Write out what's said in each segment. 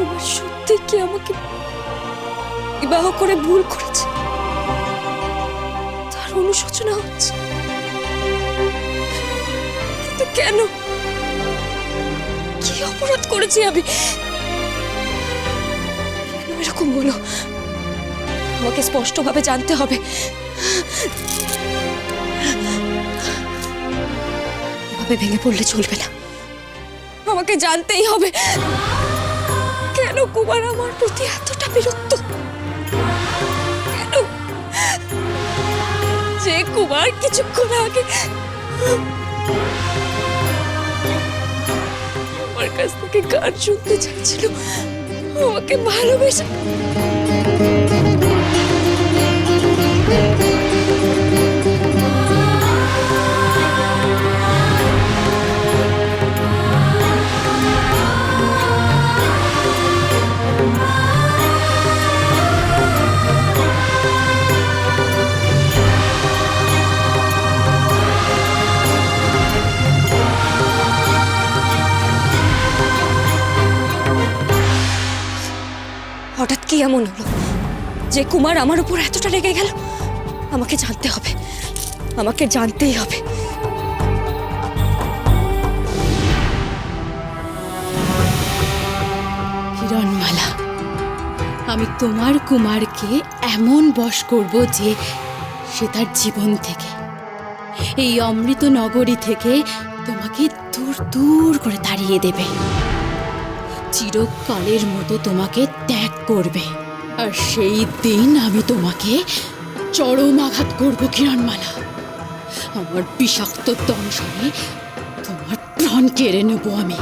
কুমার সত্যি কি আমাকে বিবাহ করে ভুল করেছে? তার অনুশোচনা হচ্ছে, কিন্তু কেন? কি অপরাধ করেছি আমি? কেন এরকম বলো? আমাকে স্পষ্টভাবে জানতে হবে। এভাবে ভেঙে পড়লে চলবে না, আমাকে জানতেই হবে কেন কুমার আমার প্রতি এতটা বিরক্ত। কেন? যে কুমার কিছুক্ষণ আগে আমার কাছ থেকে গান শুনতে চাইছিল, আমাকে ভালোবেসে হঠাৎ কি এমন হলো যে কুমার আমার উপর এতটা রেগে গেল? আমাকে জানতে হবে, আমাকে জানতেই হবে। হিরণমালা, আমি তোমার কুমারকে এমন বশ করব যে সে তার জীবন থেকে, এই অমৃত নগরী থেকে তোমাকে দূর দূর করে তাড়িয়ে দেবে, চিরকালের মতো তোমাকে ত্যাগ করবে। আর সেই দিন আমি তোমাকে চরম আঘাত করব কিরণমালা। আমার বিষাক্ত দংশনে তোমার প্রাণ কেড়ে নেব আমি।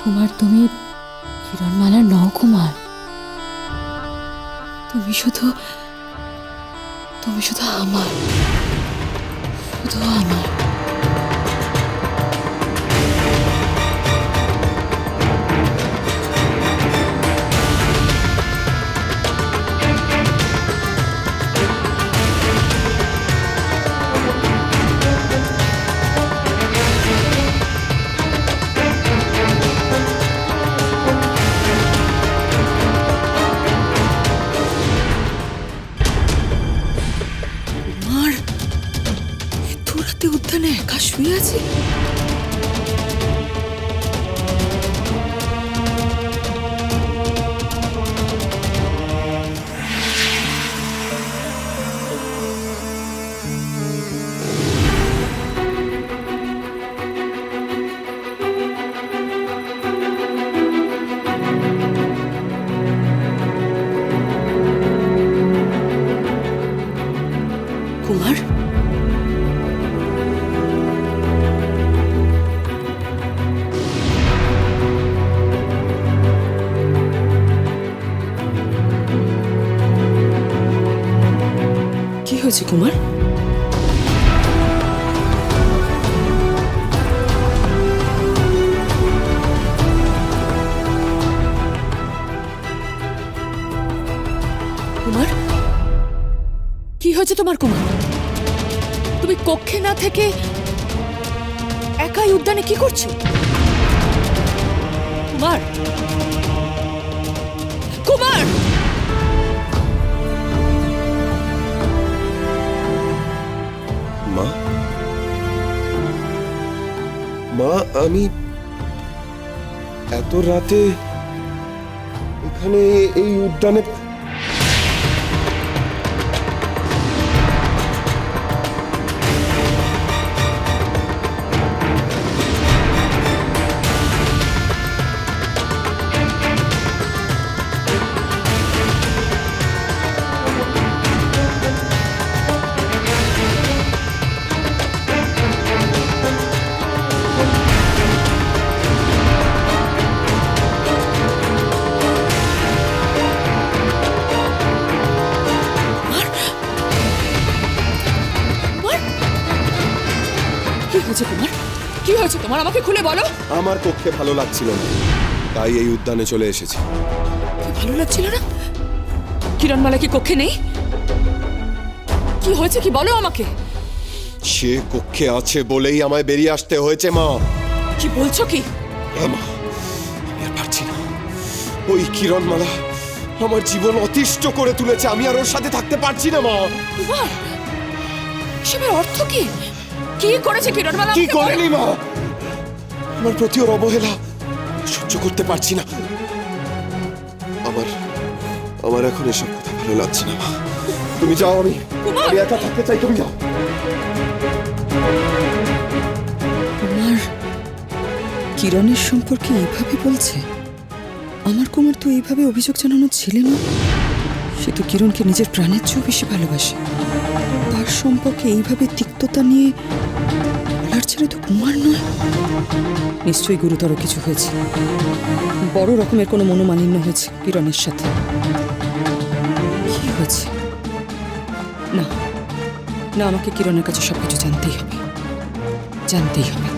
কুমার, তুমি কিরণমালার নও কুমার। তুমি শুধু আমার, শুধু আমার। রাতে উদ্যানে একা শুয়ে আছি। কুমার, কি হয়েছে কুমার? কুমার, কি হয়েছে তোমার কুমার? তুমি কক্ষে না থেকে একাই উদ্যানে কি করছো? কুমার, কুমার! মা, মা, আমি এত রাতে এখানে এই উদ্যানে কুমার, কি হয়েছে তোমার? আমাকে খুলে বলো। আমার কক্ষে ভালো লাগছিল না, তাই এই উদ্যানে চলে এসেছি। ভালো লাগছিল না? কিরণমালা কি কক্ষে নেই? কি হয়েছে কি বলো আমাকে। সে কক্ষে আছে বলেই আমায় বেরিয়ে আসতে হয়েছে। মা, কি বলছো কি? মা, আমি আর পারছি না। ওই কিরণমালা আমার জীবন অতিষ্ঠ করে তুলেছে। আমি আর ওর সাথে থাকতে পারছি না। মা, কুমার, এসবের অর্থ কি? কি করেছে কিরণমালা? কি করেনি মা? আমার প্রতি ওর অবহেলা সহ্য করতে পারছি না। আমার এখন এসব কথা ভালো লাগছে না। মা, তুমি যাও। আমি একা থাকতে চাই। তুমি যাও। কুমার কিরণের সম্পর্কে এইভাবে বলছে? আমার কুমার তো এইভাবে অভিযোগ জানানো ছিল না। সে তো কিরণকে নিজের প্রাণের চেয়েও বেশি ভালোবাসে। তার সম্পর্কে এইভাবে তিক্ততা নিয়ে বলার ছেলে তো কুমার নয়। নিশ্চয়ই গুরুতর কিছু হয়েছে। বড় রকমের কোনো মনোমালিন্য হয়েছে কিরণের সাথে। কি হয়েছে? না না, আমাকে কিরণের কাছে সবকিছু জানতেই হবে।